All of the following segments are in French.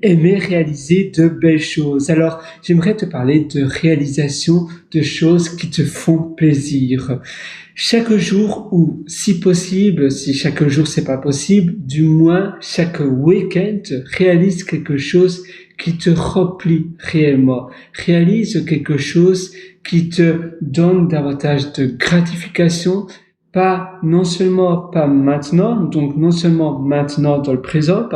aimer réaliser de belles choses. Alors, j'aimerais te parler de réalisation de choses qui te font plaisir. Chaque jour, ou si possible, si chaque jour c'est pas possible, du moins chaque week-end, réalise quelque chose qui te remplit réellement. Réalise quelque chose qui te donne davantage de gratification, non seulement pas maintenant, donc non seulement maintenant dans le présent,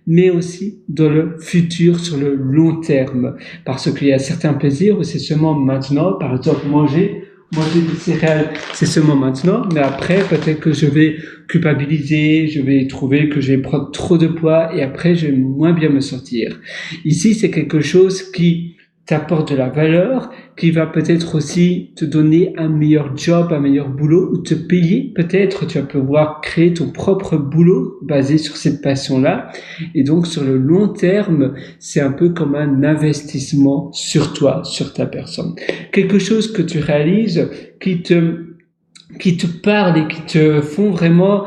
mais aussi dans le futur sur le long terme. Parce qu'il y a certains plaisirs où c'est seulement maintenant, par exemple manger des céréales, c'est seulement maintenant, mais après, peut-être que je vais culpabiliser, je vais trouver que je vais prendre trop de poids et après, je vais moins bien me sentir. Ici, c'est quelque chose qui t'apporte de la valeur, qui va peut-être aussi te donner un meilleur job, un meilleur boulot, ou te payer. Peut-être tu vas pouvoir créer ton propre boulot basé sur cette passion-là. Et donc, sur le long terme, c'est un peu comme un investissement sur toi, sur ta personne. Quelque chose que tu réalises qui te parle et qui te font vraiment,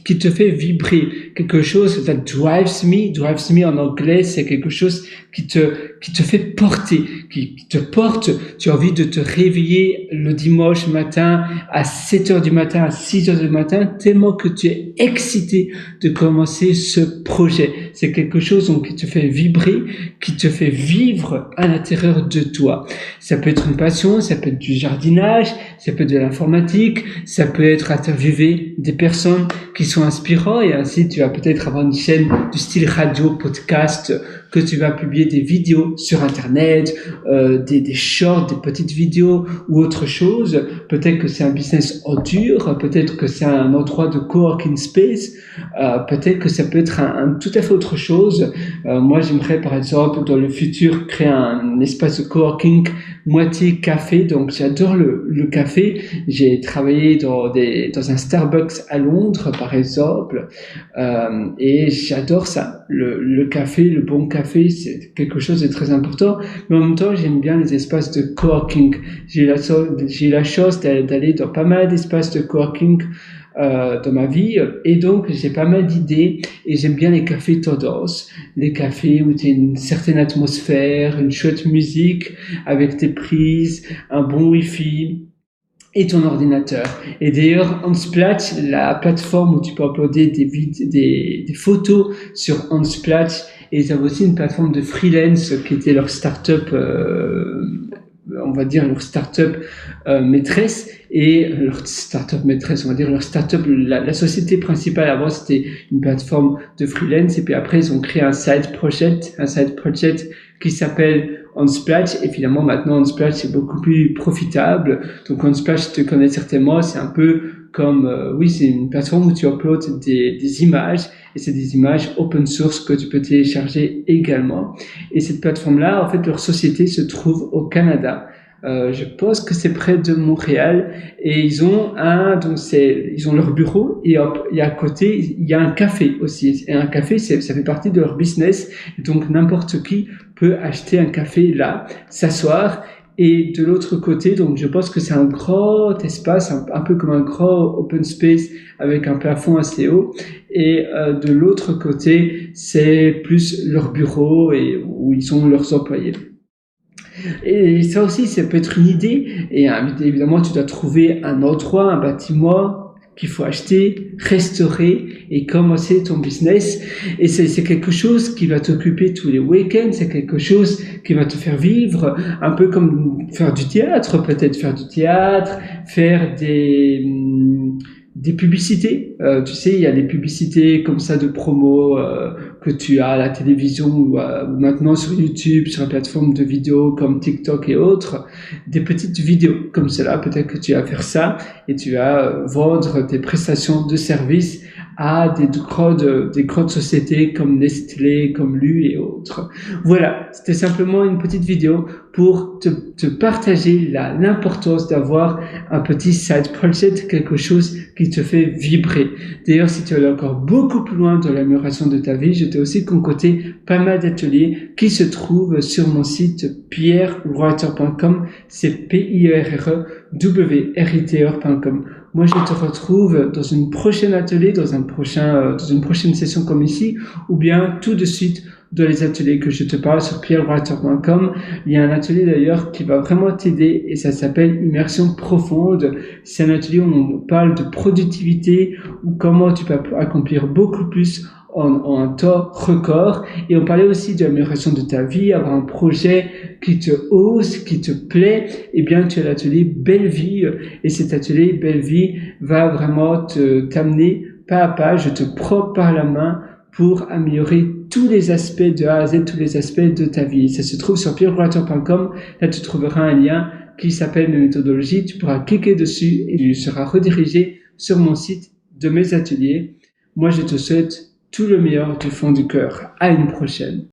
qui te fait vibrer. Quelque chose that drives me en anglais, c'est quelque chose qui te fait porter, qui te porte. Tu as envie de te réveiller le dimanche matin à 7h du matin, à 6h du matin, tellement que tu es excité de commencer ce projet. C'est quelque chose donc, qui te fait vibrer, qui te fait vivre à l'intérieur de toi. Ça peut être une passion, ça peut être du jardinage, ça peut être de l'informatique, ça peut être interviewer des personnes qui sont inspirantes et ainsi tu vas peut-être avoir une chaîne du style radio, podcast, que tu vas publier des vidéos sur internet, des shorts, des petites vidéos ou autre chose. Peut-être que c'est un business en dur, peut-être que c'est un endroit de coworking space, peut-être que ça peut être un tout à fait autre chose. Moi, j'aimerais par exemple dans le futur créer un espace de coworking moitié café, donc j'adore le café. J'ai travaillé dans un Starbucks à Londres par exemple, et j'adore ça. Le café, le bon café, c'est quelque chose de très important, mais en même temps j'aime bien les espaces de coworking. J'ai la chance d'aller dans pas mal d'espaces de coworking dans ma vie, et donc j'ai pas mal d'idées et j'aime bien les cafés tendance, les cafés où tu as une certaine atmosphère, une chouette musique avec tes prises, un bon wifi et ton ordinateur. Et d'ailleurs, Unsplash, la plateforme où tu peux uploader des photos sur Unsplash, et ils avaient aussi une plateforme de freelance qui était leur start-up, on va dire leur start-up maîtresse, et leur start-up maîtresse, on va dire leur start-up, la société principale avant c'était une plateforme de freelance, et puis après ils ont créé un side project qui s'appelle Unsplash, et finalement maintenant Unsplash c'est beaucoup plus profitable. Donc Unsplash, tu connais certainement, c'est un peu comme, c'est une plateforme où tu uploads des images, et c'est des images open source que tu peux télécharger également. Et cette plateforme-là, en fait, leur société se trouve au Canada. Je pense que c'est près de Montréal, et ils ont leur bureau, et hop, il y a à côté, il y a un café aussi. Et un café, ça fait partie de leur business. Et donc, n'importe qui peut acheter un café là, s'asseoir. Et de l'autre côté, donc je pense que c'est un grand espace, un peu comme un grand open space avec un plafond assez haut. Et de l'autre côté, c'est plus leur bureau et où ils ont leurs employés. Et ça aussi, ça peut être une idée. Et évidemment, tu dois trouver un endroit, un bâtiment qu'il faut acheter, restaurer et commencer ton business. Et c'est quelque chose qui va t'occuper tous les week-ends, c'est quelque chose qui va te faire vivre, un peu comme faire du théâtre, peut-être faire du théâtre, faire des publicités. Tu sais, il y a des publicités comme ça de promo que tu as à la télévision ou maintenant sur YouTube, sur la plateforme de vidéos comme TikTok et autres, des petites vidéos comme cela. Peut-être que tu vas faire ça et tu vas vendre tes prestations de services à des grandes sociétés comme Nestlé, comme Lu et autres. Voilà, c'était simplement une petite vidéo pour te partager l'importance d'avoir un petit side project, quelque chose qui te fait vibrer. D'ailleurs, si tu veux aller encore beaucoup plus loin dans l'amélioration de ta vie, je t'ai aussi concocté pas mal d'ateliers qui se trouvent sur mon site pierrewriter.com, c'est pierrewriter.com. moi je te retrouve dans une prochaine atelier, dans une prochaine session comme ici, ou bien tout de suite dans les ateliers que je te parle sur pierrewriter.com. Il y a un atelier d'ailleurs qui va vraiment t'aider et ça s'appelle Immersion profonde. C'est un atelier où on parle de productivité, ou comment tu peux accomplir beaucoup plus en un temps record. Et on parlait aussi de l'amélioration de ta vie, avoir un projet qui te hausse, qui te plaît. Eh bien, tu as l'atelier Belle Vie. Et cet atelier Belle Vie va vraiment t'amener pas à pas. Je te prends par la main pour améliorer tous les aspects de A à Z, tous les aspects de ta vie. Ça se trouve sur pierrewriter.com. Là, tu trouveras un lien qui s'appelle mes méthodologies. Tu pourras cliquer dessus et tu seras redirigé sur mon site de mes ateliers. Moi, je te souhaite tout le meilleur du fond du cœur. À une prochaine.